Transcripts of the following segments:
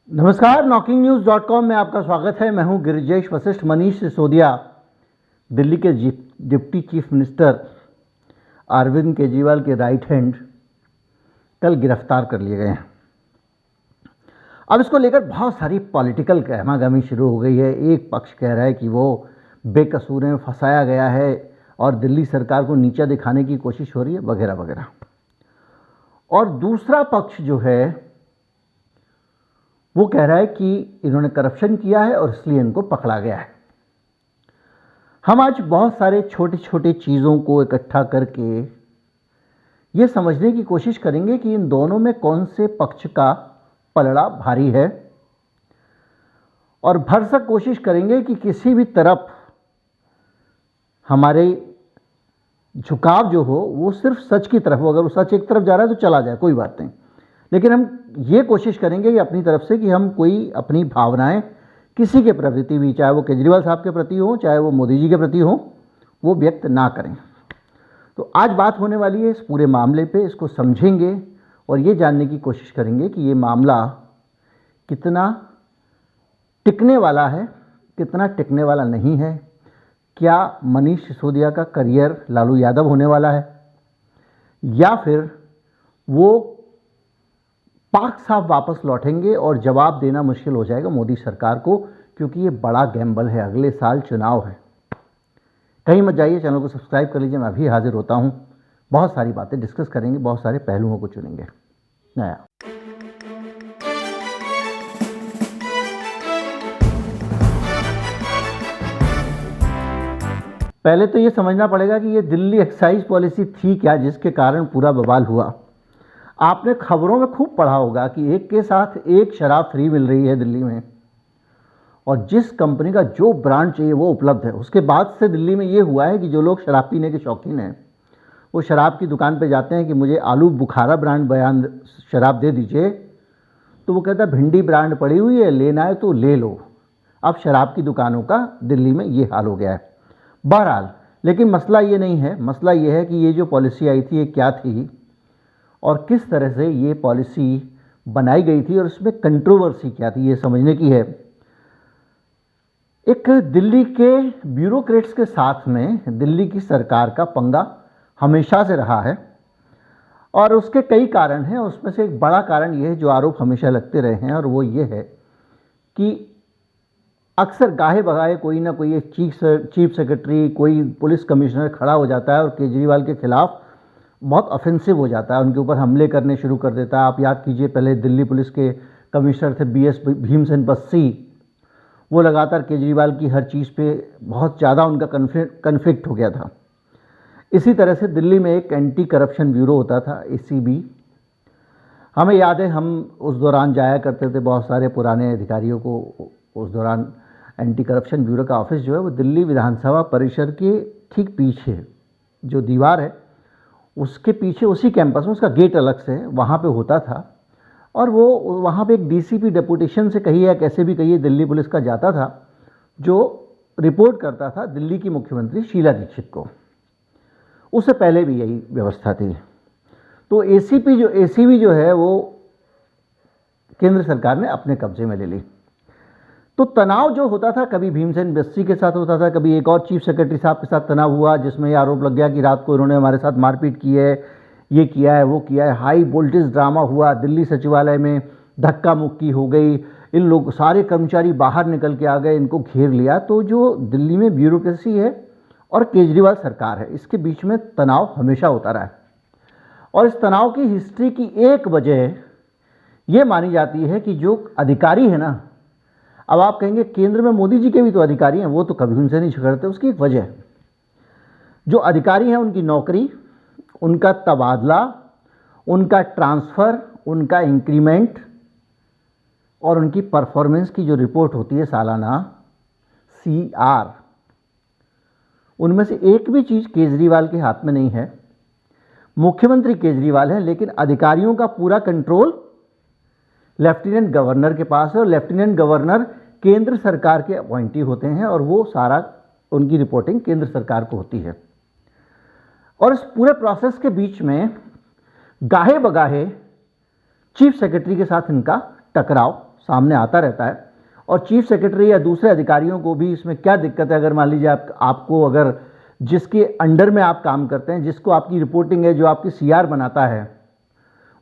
नमस्कार, knocking-news.com में आपका स्वागत है। मैं हूं गिरिजेश वशिष्ठ। मनीष सिसोदिया, दिल्ली के deputy chief minister Arvind Kejriwal के राइट हैंड, कल गिरफ्तार कर लिए गए हैं। अब इसको लेकर बहुत सारी पॉलिटिकल गहमागहमी शुरू हो गई है। एक पक्ष कह रहा है कि वो बेकसूर में फंसाया गया है और दिल्ली सरकार को नीचा दिखाने की कोशिश हो रही है, वगैरह वगैरह। और दूसरा पक्ष जो है वो कह रहा है कि इन्होंने करप्शन किया है और इसलिए इनको पकड़ा गया है। हम आज बहुत सारे छोटे छोटे चीज़ों को इकट्ठा करके ये समझने की कोशिश करेंगे कि इन दोनों में कौन से पक्ष का पलड़ा भारी है, और भरसक कोशिश करेंगे कि किसी भी तरफ हमारे झुकाव जो हो वो सिर्फ सच की तरफ हो। अगर वो सच एक तरफ जा रहा है तो चला जाए, कोई बात नहीं, लेकिन हम ये कोशिश करेंगे कि अपनी तरफ से कि हम कोई अपनी भावनाएं किसी के प्रति भी, चाहे वो केजरीवाल साहब के प्रति हो, चाहे वो मोदी जी के प्रति हो, वो व्यक्त ना करें। तो आज बात होने वाली है इस पूरे मामले पे। इसको समझेंगे और ये जानने की कोशिश करेंगे कि ये मामला कितना टिकने वाला है, कितना टिकने वाला नहीं है। क्या मनीष सिसोदिया का करियर लालू यादव होने वाला है, या फिर वो पाक साहब वापस लौटेंगे और जवाब देना मुश्किल हो जाएगा मोदी सरकार को, क्योंकि ये बड़ा गैम्बल है। अगले साल चुनाव है। कहीं मत जाइए, चैनल को सब्सक्राइब कर लीजिए। मैं अभी हाजिर होता हूं। बहुत सारी बातें डिस्कस करेंगे, बहुत सारे पहलुओं को चुनेंगे। नया पहले तो ये समझना पड़ेगा कि ये दिल्ली एक्साइज पॉलिसी थी क्या जिसके कारण पूरा बवाल हुआ। आपने खबरों में खूब पढ़ा होगा कि एक के साथ एक शराब फ्री मिल रही है दिल्ली में, और जिस कंपनी का जो ब्रांड चाहिए वो उपलब्ध है। उसके बाद से दिल्ली में ये हुआ है कि जो लोग शराब पीने के शौकीन हैं वो शराब की दुकान पे जाते हैं कि मुझे आलू बुखारा ब्रांड बयान शराब दे दीजिए, तो वो कहता है भिंडी ब्रांड पड़ी हुई है, लेना है तो ले लो। अब शराब की दुकानों का दिल्ली में ये हाल हो गया है। बहरहाल, लेकिन मसला ये नहीं है। मसला ये है कि ये जो पॉलिसी आई थी ये क्या थी और किस तरह से ये पॉलिसी बनाई गई थी और इसमें कंट्रोवर्सी क्या थी, ये समझने की है। एक दिल्ली के ब्यूरोक्रेट्स के साथ में दिल्ली की सरकार का पंगा हमेशा से रहा है, और उसके कई कारण हैं। उसमें से एक बड़ा कारण ये है, जो आरोप हमेशा लगते रहे हैं, और वो ये है कि अक्सर गाहे बगाहे कोई ना कोई एक चीफ सेक्रेटरी, कोई पुलिस कमिश्नर खड़ा हो जाता है और केजरीवाल के खिलाफ बहुत ऑफेंसिव हो जाता है, उनके ऊपर हमले करने शुरू कर देता है। आप याद कीजिए, पहले दिल्ली पुलिस के कमिश्नर थे BS भीमसेन बस्सी। वो लगातार केजरीवाल की हर चीज़ पे बहुत ज़्यादा उनका कन्फ्लिक्ट हो गया था। इसी तरह से दिल्ली में एक एंटी करप्शन ब्यूरो होता था, ACB। हमें याद है, हम उस दौरान जाया करते थे, बहुत सारे पुराने अधिकारियों को। उस दौरान एंटी करप्शन ब्यूरो का ऑफिस जो है वो दिल्ली विधानसभा परिसर के ठीक पीछे जो दीवार है उसके पीछे, उसी कैंपस में, उसका गेट अलग से वहाँ पे होता था। और वो वहाँ पे एक DCP डेपुटेशन से कहिए या कैसे भी कहिए दिल्ली पुलिस का जाता था, जो रिपोर्ट करता था दिल्ली की मुख्यमंत्री शीला दीक्षित को। उससे पहले भी यही व्यवस्था थी। तो ACB जो है वो केंद्र सरकार ने अपने कब्जे में ले ली। तो तनाव जो होता था, कभी भीमसेन बस्सी के साथ होता था, कभी एक और चीफ सेक्रेटरी साहब के साथ तनाव हुआ, जिसमें यह आरोप लग गया कि रात को इन्होंने हमारे साथ मारपीट की है, ये किया है, वो किया है। हाई वोल्टेज ड्रामा हुआ, दिल्ली सचिवालय में धक्का मुक्की हो गई, इन लोग सारे कर्मचारी बाहर निकल के आ गए, इनको घेर लिया। तो जो दिल्ली में ब्यूरोक्रेसी है और केजरीवाल सरकार है, इसके बीच में तनाव हमेशा होता रहा है। और इस तनाव की हिस्ट्री की एक वजह ये मानी जाती है कि जो अधिकारी है ना, अब आप कहेंगे केंद्र में मोदी जी के भी तो अधिकारी हैं, वो तो कभी उनसे नहीं झगड़ते। उसकी एक वजह है, जो अधिकारी हैं उनकी नौकरी, उनका तबादला, उनका ट्रांसफ़र, उनका इंक्रीमेंट और उनकी परफॉर्मेंस की जो रिपोर्ट होती है सालाना, CR, उनमें से एक भी चीज़ केजरीवाल के हाथ में नहीं है। मुख्यमंत्री केजरीवाल है, लेकिन अधिकारियों का पूरा कंट्रोल लेफ्टिनेंट गवर्नर के पास है, और लेफ्टिनेंट गवर्नर केंद्र सरकार के अपॉइंटी होते हैं, और वो सारा उनकी रिपोर्टिंग केंद्र सरकार को होती है। और इस पूरे प्रोसेस के बीच में गाहे बगाहे चीफ सेक्रेटरी के साथ इनका टकराव सामने आता रहता है। और चीफ सेक्रेटरी या दूसरे अधिकारियों को भी इसमें क्या दिक्कत है, अगर मान लीजिए आपको अगर जिसके अंडर में आप काम करते हैं, जिसको आपकी रिपोर्टिंग है, जो आपकी सीआर बनाता है,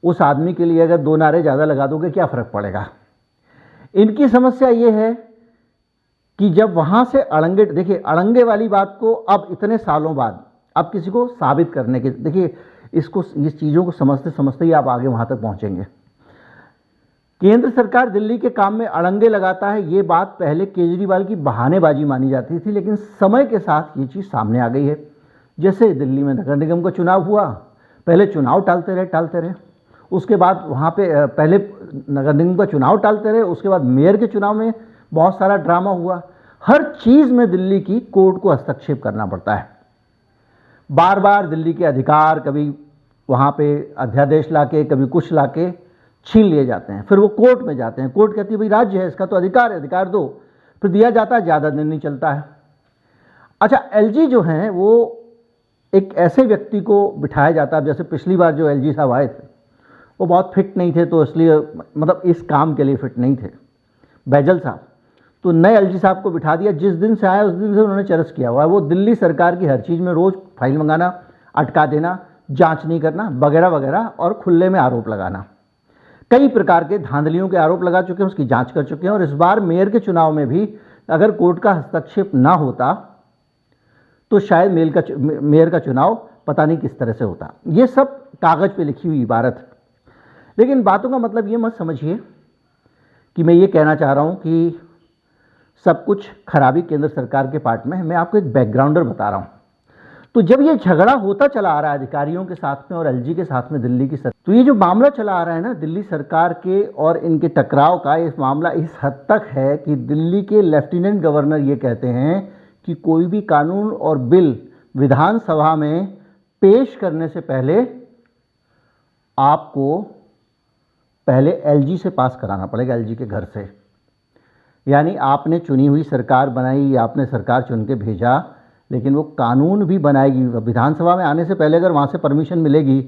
उस आदमी के लिए अगर 2 नारे ज़्यादा लगा दोगे क्या फ़र्क पड़ेगा। इनकी समस्या ये है कि जब वहाँ से अड़ंगे, देखिए अड़ंगे वाली बात को अब इतने सालों बाद अब किसी को साबित करने के, देखिए इस चीज़ों को समझते समझते ही आप आगे वहाँ तक पहुँचेंगे। केंद्र सरकार दिल्ली के काम में अड़ंगे लगाता है, ये बात पहले केजरीवाल की बहानेबाजी मानी जाती थी, लेकिन समय के साथ ये चीज़ सामने आ गई है। जैसे दिल्ली में नगर निगम का चुनाव हुआ, पहले चुनाव टालते रहे, उसके बाद वहाँ पे पहले नगर निगम का चुनाव टालते रहे, उसके बाद मेयर के चुनाव में बहुत सारा ड्रामा हुआ। हर चीज़ में दिल्ली की कोर्ट को हस्तक्षेप करना पड़ता है। बार बार दिल्ली के अधिकार कभी वहाँ पे अध्यादेश लाके, कभी कुछ लाके छीन लिए जाते हैं, फिर वो कोर्ट में जाते हैं, कोर्ट कहती है भाई राज्य है, इसका तो अधिकार है, अधिकार दो, फिर दिया जाता है, ज़्यादा दिन नहीं चलता है। अच्छा, एलजी जो हैं वो एक ऐसे व्यक्ति को बिठाया जाता है, जैसे पिछली बार जो एलजी साहब आए थे वो बहुत फिट नहीं थे, तो इसलिए मतलब इस काम के लिए फिट नहीं थे, बैजल साहब, तो नए एलजी साहब को बिठा दिया। जिस दिन से आया उस दिन से उन्होंने चरस किया हुआ है, वो दिल्ली सरकार की हर चीज़ में रोज़ फाइल मंगाना, अटका देना, जांच नहीं करना, वगैरह वगैरह, और खुले में आरोप लगाना। कई प्रकार के धांधलियों के आरोप लगा चुके हैं, उसकी जांच कर चुके हैं। और इस बार मेयर के चुनाव में भी अगर कोर्ट का हस्तक्षेप ना होता तो शायद मेयर का चुनाव पता नहीं किस तरह से होता। ये सब कागज़ पे लिखी हुई इबारत है, लेकिन बातों का मतलब ये मत समझिए कि मैं ये कहना चाह रहा हूँ कि सब कुछ खराबी केंद्र सरकार के पार्ट में है। मैं आपको एक बैकग्राउंडर बता रहा हूँ। तो जब ये झगड़ा होता चला आ रहा है अधिकारियों के साथ में और एलजी के साथ में दिल्ली की सरकार, तो ये जो मामला चला आ रहा है ना दिल्ली सरकार के और इनके टकराव का, इस मामला इस हद तक है कि दिल्ली के लेफ्टिनेंट गवर्नर ये कहते हैं कि कोई भी कानून और बिल विधानसभा में पेश करने से पहले आपको पहले एलजी से पास कराना पड़ेगा, एलजी के घर से। यानी आपने चुनी हुई सरकार बनाई, आपने सरकार चुन के भेजा, लेकिन वो कानून भी बनाएगी। विधानसभा में आने से पहले अगर वहाँ से परमिशन मिलेगी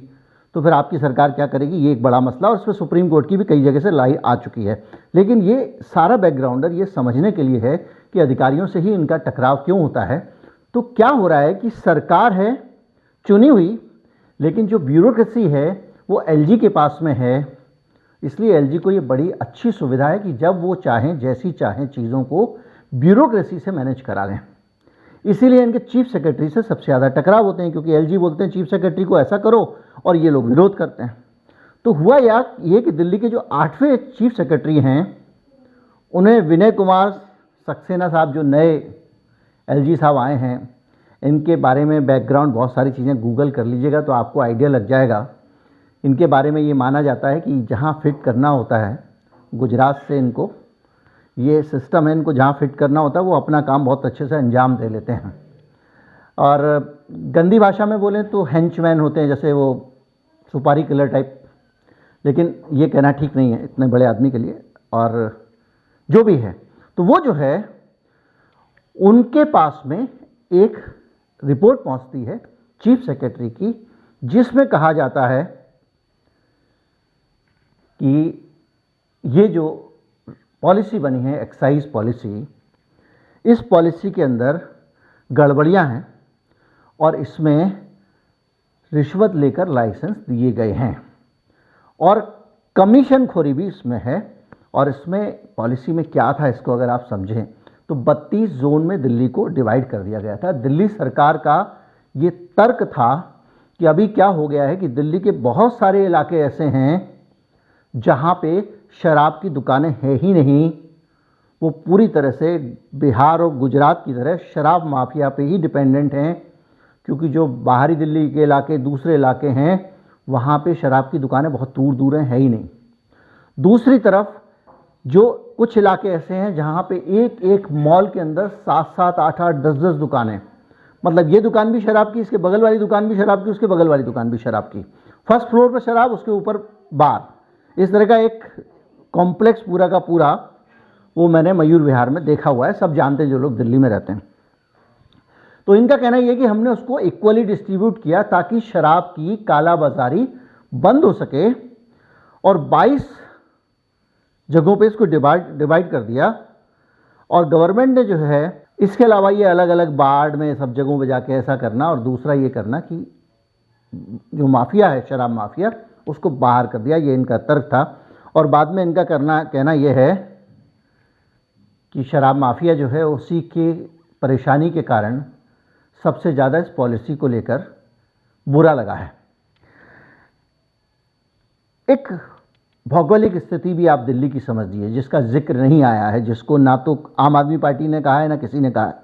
तो फिर आपकी सरकार क्या करेगी, ये एक बड़ा मसला, और इस पर सुप्रीम कोर्ट की भी कई जगह से लड़ाई आ चुकी है। लेकिन ये सारा बैकग्राउंडर ये समझने के लिए है कि अधिकारियों से ही इनका टकराव क्यों होता है। तो क्या हो रहा है कि सरकार है चुनी हुई, लेकिन जो ब्यूरोक्रेसी है वो एलजी के पास में है। इसलिए एलजी को ये बड़ी अच्छी सुविधा है कि जब वो चाहें, जैसी चाहें, चीज़ों को ब्यूरोक्रेसी से मैनेज करा लें। इसीलिए इनके चीफ सेक्रेटरी से सबसे ज़्यादा टकराव होते हैं, क्योंकि एलजी बोलते हैं चीफ सेक्रेटरी को ऐसा करो और ये लोग विरोध करते हैं। तो हुआ ये कि दिल्ली के जो 8वें चीफ सेक्रेटरी हैं उन्हें विनय कुमार सक्सेना साहब, जो नए एलजी साहब आए हैं, इनके बारे में बैकग्राउंड बहुत सारी चीज़ें गूगल कर लीजिएगा तो आपको आइडिया लग जाएगा। इनके बारे में ये माना जाता है कि जहाँ फिट करना होता है, गुजरात से इनको ये सिस्टम है, इनको जहाँ फिट करना होता है वो अपना काम बहुत अच्छे से अंजाम दे लेते हैं। और गंदी भाषा में बोलें तो हेंचमैन होते हैं, जैसे वो सुपारी किलर टाइप, लेकिन ये कहना ठीक नहीं है इतने बड़े आदमी के लिए। और जो भी है, तो वो जो है उनके पास में एक रिपोर्ट पहुंचती है चीफ सेक्रेटरी की, जिसमें कहा जाता है कि ये जो पॉलिसी बनी है एक्साइज पॉलिसी, इस पॉलिसी के अंदर गड़बड़ियां हैं और इसमें रिश्वत लेकर लाइसेंस दिए गए हैं और कमीशन खोरी भी इसमें है। और इसमें पॉलिसी में क्या था, इसको अगर आप समझें तो 32 जोन में दिल्ली को डिवाइड कर दिया गया था। दिल्ली सरकार का ये तर्क था कि अभी क्या हो गया है कि दिल्ली के बहुत सारे इलाके ऐसे हैं जहाँ पे शराब की दुकानें हैं ही नहीं, वो पूरी तरह से बिहार और गुजरात की तरह शराब माफिया पे ही डिपेंडेंट हैं, क्योंकि जो बाहरी दिल्ली के इलाके, दूसरे इलाके हैं, वहाँ पे शराब की दुकानें बहुत दूर दूर हैं, है ही नहीं। दूसरी तरफ जो कुछ इलाके ऐसे हैं जहाँ पे एक एक मॉल के अंदर 7-7, 8-8, 10-10 दुकानें, मतलब ये दुकान भी शराब की, इसके बगल वाली दुकान भी शराब की, उसके बगल वाली दुकान भी शराब की, फर्स्ट फ्लोर पर शराब, उसके ऊपर बार, इस तरह का एक कॉम्प्लेक्स पूरा का पूरा वो मैंने मयूर विहार में देखा हुआ है, सब जानते हैं जो लोग दिल्ली में रहते हैं। तो इनका कहना यह है कि हमने उसको इक्वली डिस्ट्रीब्यूट किया ताकि शराब की कालाबाजारी बंद हो सके। और 22 जगहों पे इसको डिवाइड कर दिया और गवर्नमेंट ने जो है इसके अलावा ये अलग अलग बाड़ में सब जगहों पे जाके ऐसा करना और दूसरा ये करना कि जो माफिया है, शराब माफिया, उसको बाहर कर दिया। ये इनका तर्क था और बाद में इनका कहना यह है कि शराब माफिया जो है उसी की परेशानी के कारण सबसे ज़्यादा इस पॉलिसी को लेकर बुरा लगा है। एक भौगोलिक स्थिति भी आप दिल्ली की समझ लीजिए जिसका जिक्र नहीं आया है, जिसको ना तो आम आदमी पार्टी ने कहा है ना किसी ने कहा है।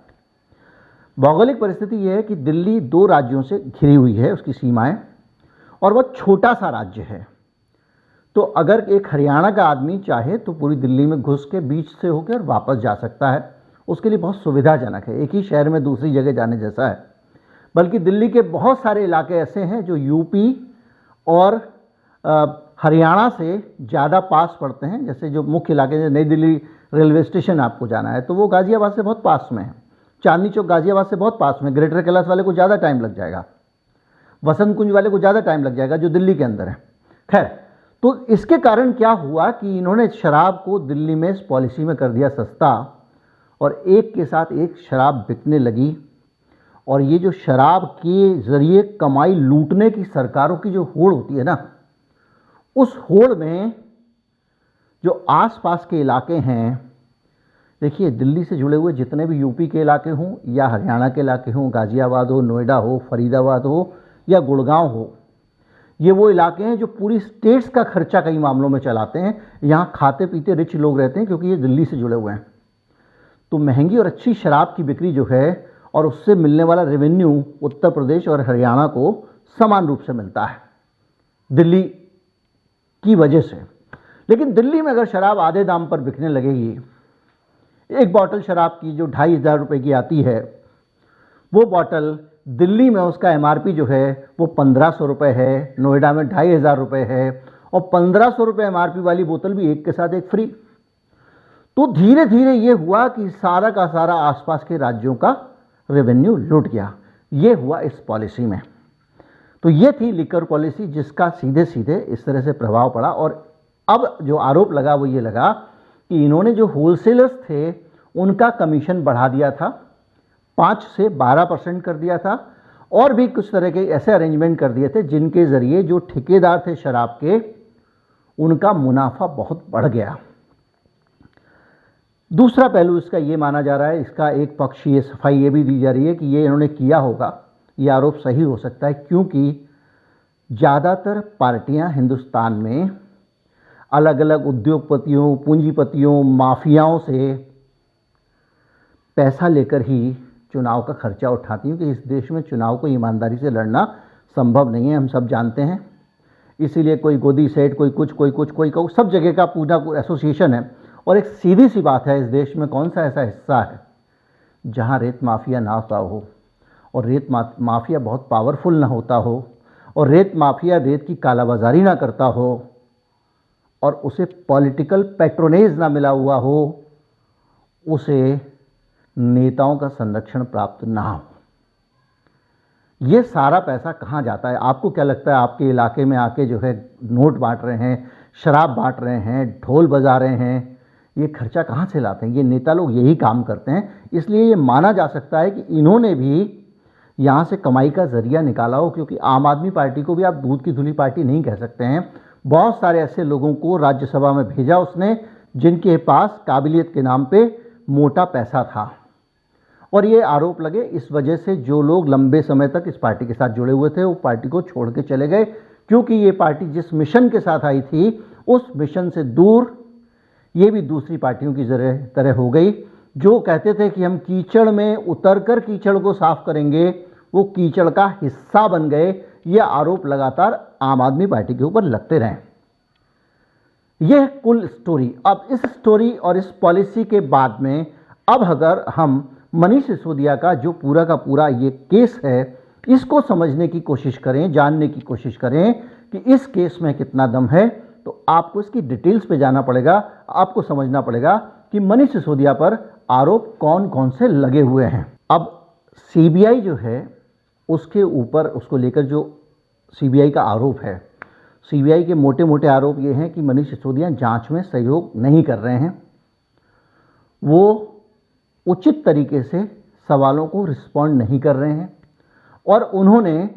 भौगोलिक परिस्थिति यह है कि दिल्ली 2 राज्यों से घिरी हुई है, उसकी सीमाएं, और वह छोटा सा राज्य है। तो अगर एक हरियाणा का आदमी चाहे तो पूरी दिल्ली में घुस के बीच से होकर वापस जा सकता है, उसके लिए बहुत सुविधाजनक है, एक ही शहर में दूसरी जगह जाने जैसा है। बल्कि दिल्ली के बहुत सारे इलाके ऐसे हैं जो यूपी और हरियाणा से ज़्यादा पास पड़ते हैं। जैसे जो मुख्य इलाके, जैसे नई दिल्ली रेलवे स्टेशन आपको जाना है तो वो गाज़ियाबाद से बहुत पास में है, चांदनी चौक गाज़ियाबाद से बहुत पास में, ग्रेटर कैलाश वाले को ज़्यादा टाइम लग जाएगा, वसंत कुंज वाले को ज़्यादा टाइम लग जाएगा जो दिल्ली के अंदर है। खैर, तो इसके कारण क्या हुआ कि इन्होंने शराब को दिल्ली में इस पॉलिसी में कर दिया सस्ता और एक के साथ एक शराब बिकने लगी। और ये जो शराब के ज़रिए कमाई लूटने की सरकारों की जो होड़ होती है ना, उस होड़ में जो आसपास के इलाके हैं, देखिए दिल्ली से जुड़े हुए जितने भी यूपी के इलाके हों या हरियाणा के इलाके हों, गाज़ियाबाद हो, नोएडा हो, फरीदाबाद हो या गुड़गांव हो, ये वो इलाके हैं जो पूरी स्टेट्स का खर्चा कई मामलों में चलाते हैं। यहाँ खाते पीते रिच लोग रहते हैं क्योंकि ये दिल्ली से जुड़े हुए हैं। तो महंगी और अच्छी शराब की बिक्री जो है और उससे मिलने वाला रेवेन्यू उत्तर प्रदेश और हरियाणा को समान रूप से मिलता है दिल्ली की वजह से। लेकिन दिल्ली में अगर शराब आधे दाम पर बिकने लगेगी, एक बॉटल शराब की जो 2,500 रुपये की आती है, वो बॉटल दिल्ली में उसका एमआरपी जो है वो 1,500 रुपये है, नोएडा में 2,500 रुपये है और 1,500 रुपये एमआरपी वाली बोतल भी एक के साथ एक फ्री। तो धीरे धीरे ये हुआ कि सारा का सारा आसपास के राज्यों का रेवेन्यू लूट गया। ये हुआ इस पॉलिसी में। तो ये थी लिकर पॉलिसी जिसका सीधे सीधे इस तरह से प्रभाव पड़ा। और अब जो आरोप लगा वो ये लगा कि इन्होंने जो होलसेलर्स थे उनका कमीशन बढ़ा दिया था, 5 से 12% कर दिया था, और भी कुछ तरह के ऐसे अरेंजमेंट कर दिए थे जिनके ज़रिए जो ठेकेदार थे शराब के, उनका मुनाफा बहुत बढ़ गया। दूसरा पहलू इसका ये माना जा रहा है, इसका एक पक्ष ये सफाई ये भी दी जा रही है कि ये इन्होंने किया होगा, ये आरोप सही हो सकता है क्योंकि ज़्यादातर पार्टियां हिंदुस्तान में अलग अलग उद्योगपतियों, पूंजीपतियों, माफियाओं से पैसा लेकर ही चुनाव का खर्चा उठाती हैं कि इस देश में चुनाव को ईमानदारी से लड़ना संभव नहीं है, हम सब जानते हैं। इसीलिए कोई गोदी सेठ, कोई कुछ, सब जगह का पूरा एसोसिएशन है। और एक सीधी सी बात है, इस देश में कौन सा ऐसा हिस्सा है जहां रेत माफिया ना होता हो और रेत माफिया बहुत पावरफुल ना होता हो और रेत माफिया रेत की कालाबाजारी ना करता हो और उसे पॉलिटिकल पैट्रोनेज ना मिला हुआ हो, उसे नेताओं का संरक्षण प्राप्त ना हो। ये सारा पैसा कहाँ जाता है? आपको क्या लगता है? आपके इलाके में आके जो है नोट बांट रहे हैं, शराब बांट रहे हैं, ढोल बजा रहे हैं, ये खर्चा कहाँ से लाते हैं? ये नेता लोग यही काम करते हैं। इसलिए ये माना जा सकता है कि इन्होंने भी यहाँ से कमाई का जरिया निकाला हो, क्योंकि आम आदमी पार्टी को भी आप दूध की धुली पार्टी नहीं कह सकते हैं। बहुत सारे ऐसे लोगों को राज्यसभा में भेजा उसने जिनके पास काबिलियत के नाम पे मोटा पैसा था। और ये आरोप लगे इस वजह से जो लोग लंबे समय तक इस पार्टी के साथ जुड़े हुए थे वो पार्टी को छोड़ के चले गए, क्योंकि ये पार्टी जिस मिशन के साथ आई थी उस मिशन से दूर ये भी दूसरी पार्टियों की तरह हो गई, जो कहते थे कि हम कीचड़ में उतरकर कीचड़ को साफ करेंगे, वो कीचड़ का हिस्सा बन गए। ये आरोप लगातार आम आदमी पार्टी के ऊपर लगते रहे। यह कुल स्टोरी। अब इस स्टोरी और इस पॉलिसी के बाद में अब अगर हम मनीष सिसोदिया का जो पूरा का पूरा ये केस है, इसको समझने की कोशिश करें, जानने की कोशिश करें कि इस केस में कितना दम है, तो आपको इसकी डिटेल्स पे जाना पड़ेगा। आपको समझना पड़ेगा कि मनीष सिसोदिया पर आरोप कौन कौन से लगे हुए हैं। अब सीबीआई जो है उसके ऊपर, उसको लेकर जो सीबीआई का आरोप है, सीबीआई के मोटे मोटे आरोप ये हैं कि मनीष सिसोदिया जांच में सहयोग नहीं कर रहे हैं, वो उचित तरीके से सवालों को रिस्पॉन्ड नहीं कर रहे हैं और उन्होंने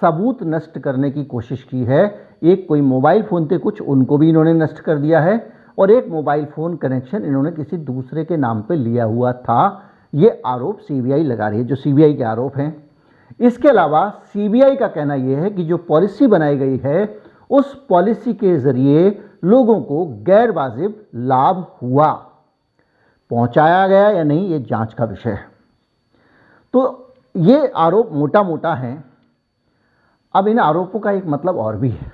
सबूत नष्ट करने की कोशिश की है। एक कोई मोबाइल फ़ोन थे कुछ, उनको भी इन्होंने नष्ट कर दिया है और एक मोबाइल फ़ोन कनेक्शन इन्होंने किसी दूसरे के नाम पे लिया हुआ था। ये आरोप सीबीआई लगा रही है, जो सीबीआई के आरोप हैं। इसके अलावा सीबीआई का कहना यह है कि जो पॉलिसी बनाई गई है उस पॉलिसी के ज़रिए लोगों को गैर वाजिब लाभ हुआ, पहुंचाया गया या नहीं ये जांच का विषय है। तो ये आरोप मोटा मोटा हैं। अब इन आरोपों का एक मतलब और भी है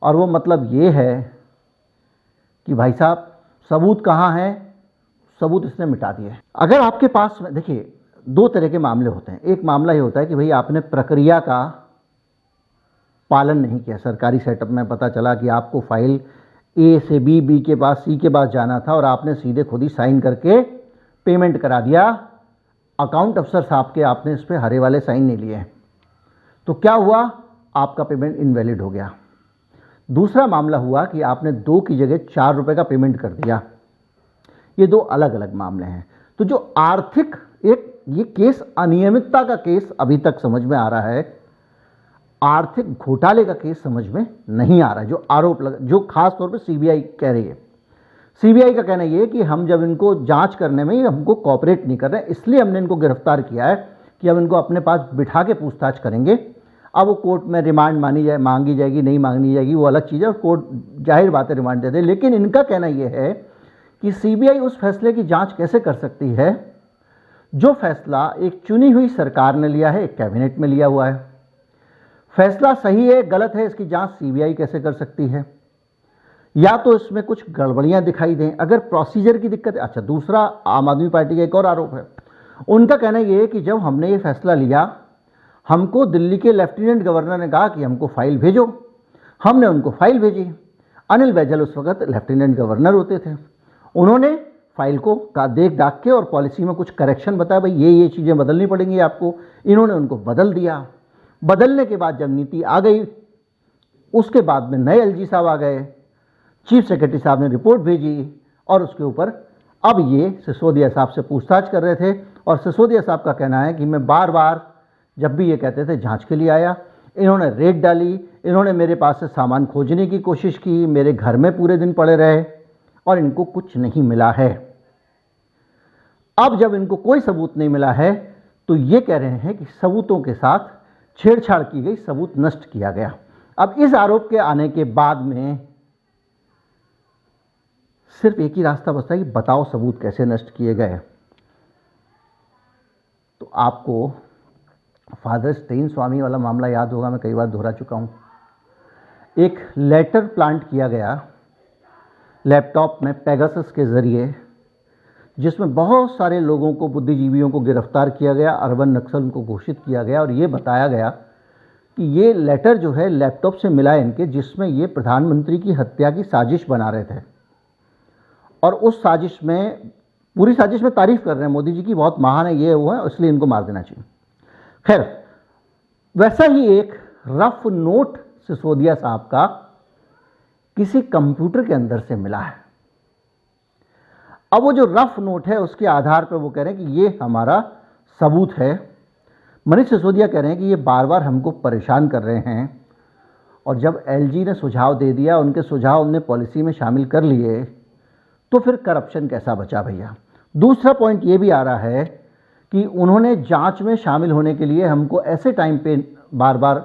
और वो मतलब ये है कि भाई साहब सबूत कहाँ है, सबूत इसने मिटा दिए। अगर आपके पास देखिए दो तरह के मामले होते हैं। एक मामला ये होता है कि भाई आपने प्रक्रिया का पालन नहीं किया, सरकारी सेटअप में पता चला कि आपको फाइल ए से बी, बी के पास सी के पास जाना था और आपने सीधे खुद ही साइन करके पेमेंट करा दिया। अकाउंट अफसर साहब के आपने इस पर हरे वाले साइन नहीं लिए, तो क्या हुआ, आपका पेमेंट इनवैलिड हो गया। दूसरा मामला हुआ कि आपने 2 की जगह 4 रुपये का पेमेंट कर दिया। ये दो अलग अलग मामले हैं। तो जो आर्थिक ये केस अनियमितता का केस अभी तक समझ में आ रहा है, आर्थिक घोटाले का केस समझ में नहीं आ रहा है। जो आरोप जो खास तौर पे सीबीआई कह रही है, सीबीआई का कहना यह है कि हम जब इनको जांच करने में हमको कोऑपरेट नहीं कर रहे हैं, इसलिए हमने इनको गिरफ्तार किया है कि हम इनको अपने पास बिठा के पूछताछ करेंगे। अब वो कोर्ट में रिमांड मांगी जाएगी नहीं मांगी जाएगी वो अलग चीज़ है और कोर्ट जाहिर बात है रिमांड दे दे। लेकिन इनका कहना यह है कि सीबीआई उस फैसले की जांच कैसे कर सकती है जो फैसला एक चुनी हुई सरकार ने लिया है, एक कैबिनेट में लिया हुआ है। फैसला सही है गलत है इसकी जांच सीबीआई कैसे कर सकती है, या तो इसमें कुछ गड़बड़ियां दिखाई दें। अगर प्रोसीजर की दिक्कत है, अच्छा दूसरा आम आदमी पार्टी का एक और आरोप है, उनका कहना यह है कि जब हमने ये फैसला लिया हमको दिल्ली के लेफ्टिनेंट गवर्नर ने कहा कि हमको फाइल भेजो, हमने उनको फाइल भेजी। अनिल बैजल उस वक्त लेफ्टिनेंट गवर्नर होते थे, उन्होंने फाइल को देख दाख के और पॉलिसी में कुछ करेक्शन बताया, भाई ये चीज़ें बदलनी पड़ेंगी आपको। इन्होंने उनको बदल दिया। बदलने के बाद जब नीति आ गई उसके बाद में नए एलजी साहब आ गए, चीफ सेक्रेटरी साहब ने रिपोर्ट भेजी और उसके ऊपर अब ये सिसोदिया साहब से पूछताछ कर रहे थे। और सिसोदिया साहब का कहना है कि मैं बार बार जब भी ये कहते थे जांच के लिए आया, इन्होंने रेड डाली, इन्होंने मेरे पास से सामान खोजने की कोशिश की, मेरे घर में पूरे दिन पड़े रहे और इनको कुछ नहीं मिला है। अब जब इनको कोई सबूत नहीं मिला है तो ये कह रहे हैं कि सबूतों के साथ छेड़छाड़ की गई, सबूत नष्ट किया गया। अब इस आरोप के आने के बाद में सिर्फ एक ही रास्ता बचता है कि बताओ सबूत कैसे नष्ट किए गए। तो आपको फादर स्टेन स्वामी वाला मामला याद होगा, मैं कई बार दोहरा चुका हूं। एक लेटर प्लांट किया गया लैपटॉप में पेगासस के जरिए, जिसमें बहुत सारे लोगों को, बुद्धिजीवियों को गिरफ्तार किया गया, अर्बन नक्सल को घोषित किया गया और ये बताया गया कि ये लेटर जो है लैपटॉप से मिला इनके, जिसमें ये प्रधानमंत्री की हत्या की साजिश बना रहे थे। और उस साजिश में, पूरी साजिश में तारीफ कर रहे हैं मोदी जी की, बहुत महान है, ये हुआ है, इसलिए इनको मार देना चाहिए। खैर, वैसा ही एक रफ नोट सिसोदिया साहब का किसी कंप्यूटर के अंदर से मिला है। अब वो जो रफ नोट है उसके आधार पर वो कह रहे हैं कि ये हमारा सबूत है। मनीष सिसोदिया कह रहे हैं कि ये बार बार हमको परेशान कर रहे हैं और जब एलजी ने सुझाव दे दिया, उनके सुझाव हमने पॉलिसी में शामिल कर लिए, तो फिर करप्शन कैसा बचा भैया। दूसरा पॉइंट ये भी आ रहा है कि उन्होंने जांच में शामिल होने के लिए हमको ऐसे टाइम पे बार बार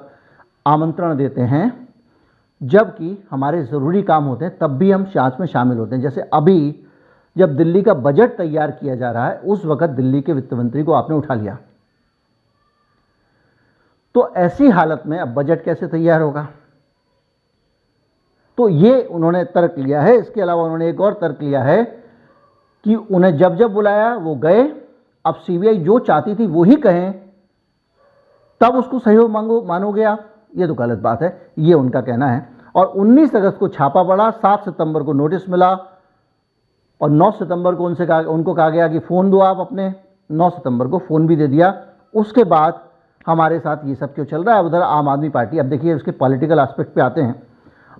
आमंत्रण देते हैं जबकि हमारे ज़रूरी काम होते हैं, तब भी हम जांच में शामिल होते हैं। जैसे अभी जब दिल्ली का बजट तैयार किया जा रहा है, उस वक्त दिल्ली के वित्त मंत्री को आपने उठा लिया, तो ऐसी हालत में अब बजट कैसे तैयार होगा। तो ये उन्होंने तर्क लिया है। इसके अलावा उन्होंने एक और तर्क लिया है कि उन्हें जब जब बुलाया वो गए। अब सीबीआई जो चाहती थी वो ही कहें तब उसको सहयोग मानोगे आप, ये तो गलत बात है, ये उनका कहना है। और 19 अगस्त को छापा पड़ा, 7 सितंबर को नोटिस मिला और 9 सितंबर को उनको कहा गया कि फ़ोन दो आप अपने। 9 सितंबर को फ़ोन भी दे दिया। उसके बाद हमारे साथ ये सब क्यों चल रहा है। उधर आम आदमी पार्टी, अब देखिए उसके पॉलिटिकल एस्पेक्ट पे आते हैं,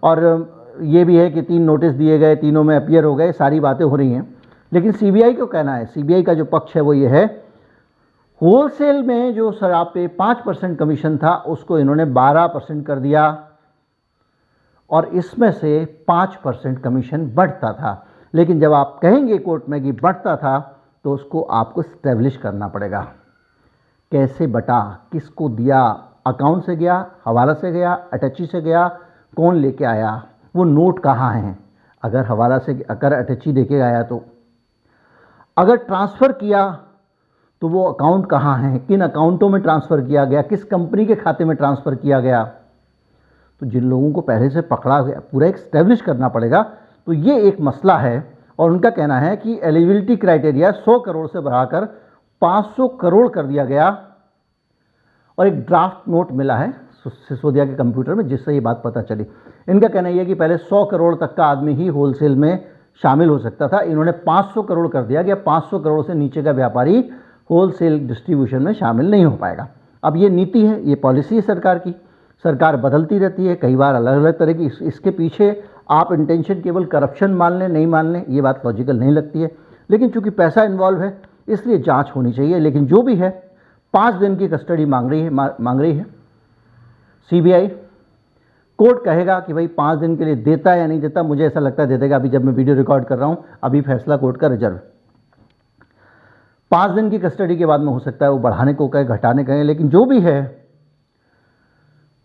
और ये भी है कि 3 नोटिस दिए गए, तीनों में अपीयर हो गए, सारी बातें हो रही हैं। लेकिन सीबीआई को कहना है, सीबीआई का जो पक्ष है वो ये है, होलसेल में जो शराब पे 5% कमीशन था उसको इन्होंने 12% कर दिया, और इसमें से 5% कमीशन बढ़ता था। लेकिन जब आप कहेंगे कोर्ट में कि बढ़ता था, तो उसको आपको स्टैब्लिश करना पड़ेगा, कैसे बटा, किसको दिया, अकाउंट से गया, हवाला से गया, अटैची से गया, कौन लेके आया, वो नोट कहाँ हैं, अगर हवाला से, अगर अटैची देके आया तो, अगर ट्रांसफ़र किया तो वो अकाउंट कहाँ हैं, किन अकाउंटों में ट्रांसफ़र किया गया, किस कंपनी के खाते में ट्रांसफ़र किया गया। तो जिन लोगों को पहले से पकड़ा गया, पूरा एक स्टैब्लिश करना पड़ेगा। तो ये एक मसला है, और उनका कहना है कि एलिजिबिलिटी क्राइटेरिया 100 करोड़ से बढ़ाकर 500 करोड़ कर दिया गया, और एक ड्राफ्ट नोट मिला है सिसोदिया के कंप्यूटर में जिससे ये बात पता चली। इनका कहना यह है कि पहले 100 करोड़ तक का आदमी ही होलसेल में शामिल हो सकता था, इन्होंने 500 करोड़ कर दिया गया। 500 करोड़ से नीचे का व्यापारी होलसेल डिस्ट्रीब्यूशन में शामिल नहीं हो पाएगा। अब ये नीति है, ये पॉलिसी है सरकार की, सरकार बदलती रहती है, कई बार अलग अलग तरह की। इसके पीछे आप इंटेंशन केवल करप्शन मान लें, नहीं मान लें, ये बात लॉजिकल नहीं लगती है। लेकिन चूंकि पैसा इन्वॉल्व है इसलिए जांच होनी चाहिए। लेकिन जो भी है, 5 दिन की कस्टडी मांग रही है सीबीआई। कोर्ट कहेगा कि भाई 5 दिन के लिए देता है या नहीं देता, मुझे ऐसा लगता है दे देगा। अभी जब मैं वीडियो रिकॉर्ड कर रहा हूं, अभी फैसला कोर्ट का रिजर्व। 5 दिन की कस्टडी के बाद में हो सकता है वो बढ़ाने को कहे, घटाने कहे, लेकिन जो भी है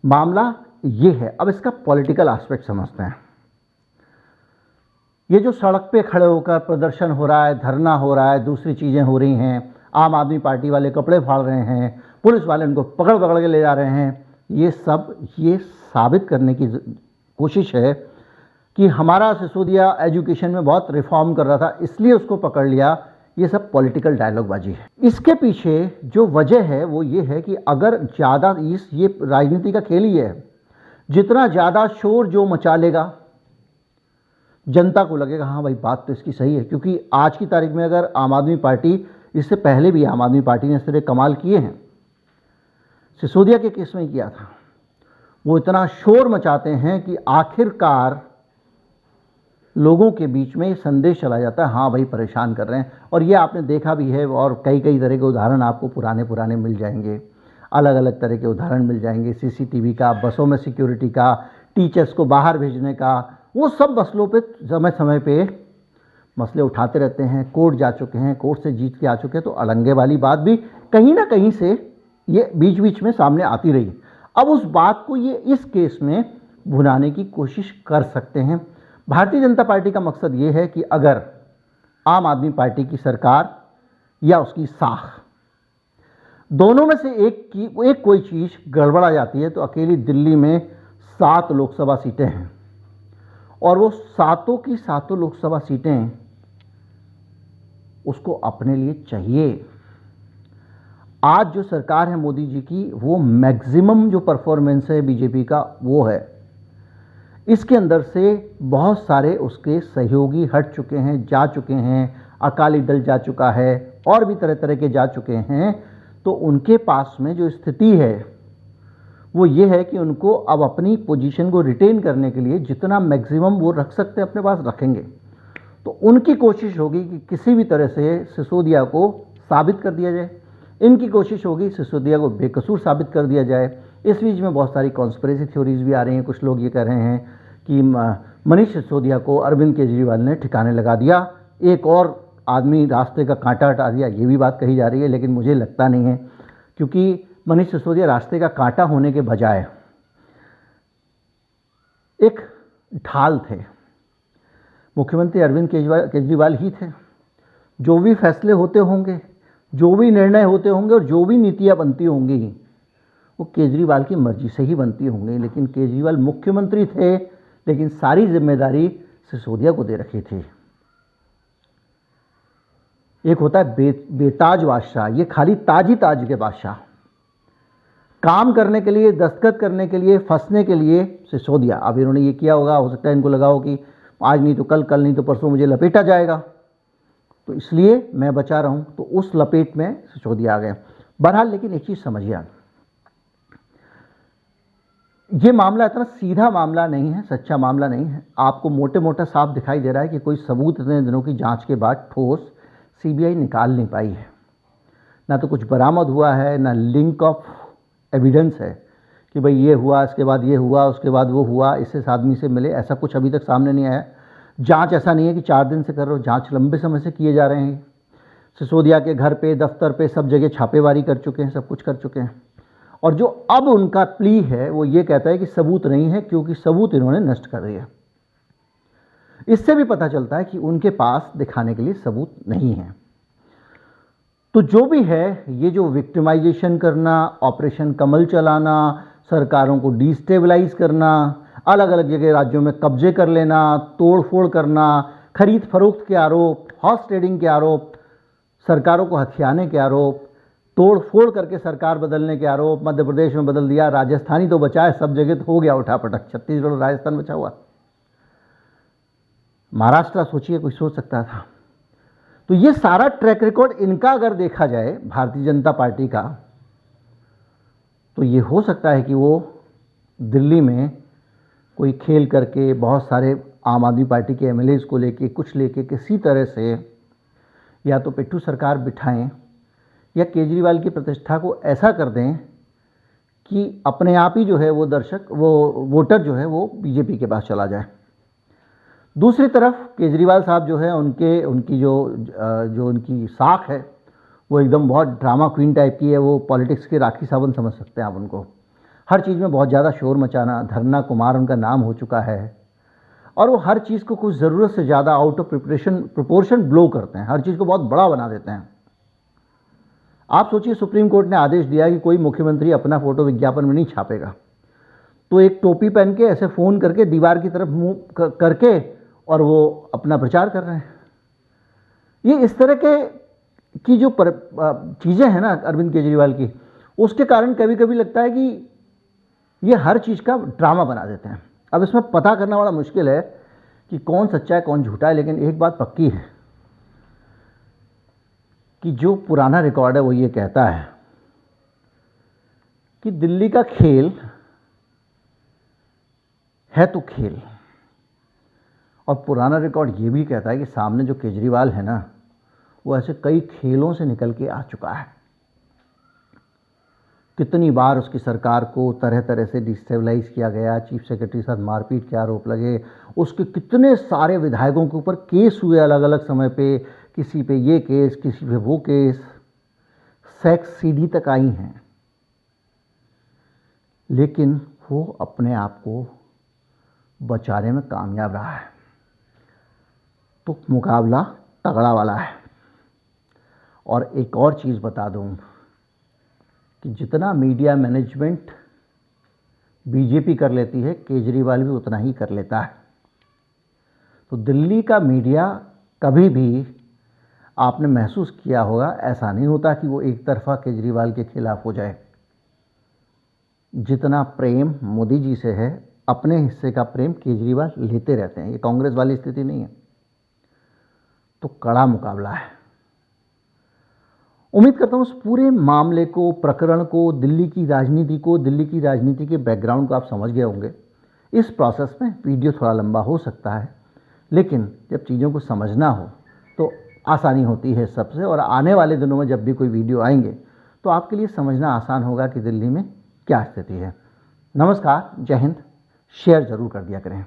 मामला ये है। अब इसका पॉलिटिकल एस्पेक्ट समझते हैं। ये जो सड़क पे खड़े होकर प्रदर्शन हो रहा है, धरना हो रहा है, दूसरी चीज़ें हो रही हैं, आम आदमी पार्टी वाले कपड़े फाड़ रहे हैं, पुलिस वाले उनको पकड़ पकड़ के ले जा रहे हैं, ये सब ये साबित करने की कोशिश है कि हमारा सिसोदिया एजुकेशन में बहुत रिफॉर्म कर रहा था इसलिए उसको पकड़ लिया। ये सब पॉलिटिकल डायलॉगबाजी है। इसके पीछे जो वजह है वो ये है कि अगर ज़्यादा ये राजनीति का खेल ही है, जितना ज़्यादा शोर जो मचा लेगा, जनता को लगेगा हाँ भाई बात तो इसकी सही है। क्योंकि आज की तारीख में अगर आम आदमी पार्टी, इससे पहले भी आम आदमी पार्टी ने इस तरह कमाल किए हैं, सिसोदिया के केस में किया था, वो इतना शोर मचाते हैं कि आखिरकार लोगों के बीच में ये संदेश चला जाता है हाँ भाई परेशान कर रहे हैं। और ये आपने देखा भी है, और कई तरह के उदाहरण आपको पुराने मिल जाएंगे, अलग अलग तरह के उदाहरण मिल जाएंगे। सीसीटीवी का, बसों में सिक्योरिटी का, टीचर्स को बाहर भेजने का, वो सब मसलों पे समय पे मसले उठाते रहते हैं। कोर्ट जा चुके हैं, कोर्ट से जीत के आ चुके हैं, तो अड़ंगे वाली बात भी कहीं ना कहीं से ये बीच बीच में सामने आती रही। अब उस बात को ये इस केस में भुनाने की कोशिश कर सकते हैं। भारतीय जनता पार्टी का मकसद ये है कि अगर आम आदमी पार्टी की सरकार या उसकी साख, दोनों में से एक कोई चीज़ गड़बड़ा जाती है, तो अकेली दिल्ली में 7 लोकसभा सीटें हैं, और वो 7 की 7 लोकसभा सीटें उसको अपने लिए चाहिए। आज जो सरकार है मोदी जी की, वो मैक्सिमम जो परफॉर्मेंस है बीजेपी का वो है। इसके अंदर से बहुत सारे उसके सहयोगी हट चुके हैं, जा चुके हैं, अकाली दल जा चुका है, और भी तरह तरह के जा चुके हैं। तो उनके पास में जो स्थिति है वो ये है कि उनको अब अपनी पोजीशन को रिटेन करने के लिए जितना मैक्सिमम वो रख सकते हैं अपने पास रखेंगे। तो उनकी कोशिश होगी कि किसी भी तरह से सिसोदिया को साबित कर दिया जाए, इनकी कोशिश होगी सिसोदिया को बेकसूर साबित कर दिया जाए। इस बीच में बहुत सारी कॉन्स्पिरेसी थ्योरीज भी आ रही हैं। कुछ लोग ये कह रहे हैं कि मनीष सिसोदिया को अरविंद केजरीवाल ने ठिकाने लगा दिया, एक और आदमी रास्ते का कांटा हटा दिया, ये भी बात कही जा रही है। लेकिन मुझे लगता नहीं है, क्योंकि मनीष सिसोदिया रास्ते का कांटा होने के बजाय एक ढाल थे। मुख्यमंत्री अरविंद केजरीवाल ही थे। जो भी फैसले होते होंगे, जो भी निर्णय होते होंगे, और जो भी नीतियाँ बनती होंगी, वो केजरीवाल की मर्जी से ही बनती होंगी। लेकिन केजरीवाल मुख्यमंत्री थे, लेकिन सारी जिम्मेदारी सिसोदिया को दे रखी थी। एक होता है बेताज बादशाह, ये खाली ताज ही ताज के बादशाह। काम करने के लिए, दस्तखत करने के लिए, फंसने के लिए सिसोदिया। अब इन्होंने ये किया होगा, हो सकता है इनको लगा हो कि आज नहीं तो कल, कल नहीं तो परसों मुझे लपेटा जाएगा, तो इसलिए मैं बचा रहा हूँ। तो उस लपेट में सिसोदिया आ गए। बहरहाल लेकिन एक चीज़ समझिए, ये मामला इतना सीधा मामला नहीं है, सच्चा मामला नहीं है। आपको मोटे मोटा साफ दिखाई दे रहा है कि कोई सबूत इतने दिनों की जांच के बाद ठोस सीबीआई निकाल नहीं पाई है। ना तो कुछ बरामद हुआ है, ना लिंक ऑफ एविडेंस है कि भाई ये हुआ, इसके बाद ये हुआ, उसके बाद वो हुआ, इस आदमी से मिले, ऐसा कुछ अभी तक सामने नहीं आया। जांच ऐसा नहीं है कि 4 दिन से कर रहे हो, जांच लंबे समय से किए जा रहे हैं। सिसोदिया के घर पे, दफ्तर पे, सब जगह छापेमारी कर चुके हैं, सब कुछ कर चुके हैं। और जो अब उनका प्ली है वो ये कहता है कि सबूत नहीं है क्योंकि सबूत इन्होंने नष्ट कर दिया। इससे भी पता चलता है कि उनके पास दिखाने के लिए सबूत नहीं है। तो जो भी है, ये जो विक्टिमाइजेशन करना, ऑपरेशन कमल चलाना, सरकारों को डिस्टेबलाइज करना, अलग अलग जगह राज्यों में कब्जे कर लेना, तोड़फोड़ करना, खरीद फरोख्त के आरोप, हॉर्स ट्रेडिंग के आरोप, सरकारों को हथियाने के आरोप, तोड़ फोड़ करके सरकार बदलने के आरोप, मध्य प्रदेश में बदल दिया, राजस्थानी तो बचा है, सब जगह तो हो गया उठापटक, छत्तीसगढ़ और राजस्थान बचा हुआ। महाराष्ट्र सोचिए, कोई सोच सकता था? तो ये सारा ट्रैक रिकॉर्ड इनका अगर देखा जाए, भारतीय जनता पार्टी का, तो ये हो सकता है कि वो दिल्ली में कोई खेल करके बहुत सारे आम आदमी पार्टी के एमएलएज को लेके, कुछ लेके किसी तरह से या तो पिट्ठू सरकार बिठाएं या केजरीवाल की प्रतिष्ठा को ऐसा कर दें कि अपने आप ही जो है वो दर्शक, वो वोटर जो है वो बीजेपी के पास चला जाए। दूसरी तरफ केजरीवाल साहब जो है, उनकी जो उनकी साख है वो एकदम बहुत ड्रामा क्वीन टाइप की है। वो पॉलिटिक्स के राखी सावंत समझ सकते हैं आप उनको। हर चीज़ में बहुत ज़्यादा शोर मचाना, धरना कुमार उनका नाम हो चुका है, और वो हर चीज़ को कुछ ज़रूरत से ज़्यादा आउट ऑफ प्रोपोर्शन ब्लो करते हैं, हर चीज़ को बहुत बड़ा बना देते हैं। आप सोचिए, सुप्रीम कोर्ट ने आदेश दिया कि कोई मुख्यमंत्री अपना फोटो विज्ञापन में नहीं छापेगा, तो एक टोपी पहन के ऐसे फ़ोन करके दीवार की तरफ मुंह करके और वो अपना प्रचार कर रहे हैं। ये इस तरह की जो चीज़ें हैं ना अरविंद केजरीवाल की, उसके कारण कभी कभी लगता है कि ये हर चीज़ का ड्रामा बना देते हैं। अब इसमें पता करना बड़ा मुश्किल है कि कौन सच्चा है कौन झूठा है, लेकिन एक बात पक्की है कि जो पुराना रिकॉर्ड है वो ये कहता है कि दिल्ली का खेल है तो खेल, और पुराना रिकॉर्ड ये भी कहता है कि सामने जो केजरीवाल है ना, वो ऐसे कई खेलों से निकल के आ चुका है। कितनी बार उसकी सरकार को तरह तरह से डिस्टेबलाइज किया गया, चीफ सेक्रेटरी के साथ मारपीट के आरोप लगे, उसके कितने सारे विधायकों के ऊपर केस हुए अलग अलग समय पे, किसी पे ये केस, किसी पे वो केस, सेक्स सीडी तक आई हैं, लेकिन वो अपने आप को बचाने में कामयाब रहा है। तो मुकाबला तगड़ा वाला है। और एक और चीज़ बता दूं कि जितना मीडिया मैनेजमेंट बीजेपी कर लेती है, केजरीवाल भी उतना ही कर लेता है। तो दिल्ली का मीडिया कभी भी, आपने महसूस किया होगा, ऐसा नहीं होता कि वो एक तरफा केजरीवाल के खिलाफ हो जाए। जितना प्रेम मोदी जी से है, अपने हिस्से का प्रेम केजरीवाल लेते रहते हैं। ये कांग्रेस वाली स्थिति नहीं है। तो कड़ा मुकाबला है। उम्मीद करता हूं उस पूरे मामले को, प्रकरण को, दिल्ली की राजनीति को, दिल्ली की राजनीति के बैकग्राउंड को आप समझ गए होंगे। इस प्रोसेस में वीडियो थोड़ा लंबा हो सकता है, लेकिन जब चीज़ों को समझना हो तो आसानी होती है सबसे। और आने वाले दिनों में जब भी कोई वीडियो आएंगे तो आपके लिए समझना आसान होगा कि दिल्ली में क्या स्थिति है। नमस्कार, जय हिंद। शेयर ज़रूर कर दिया करें।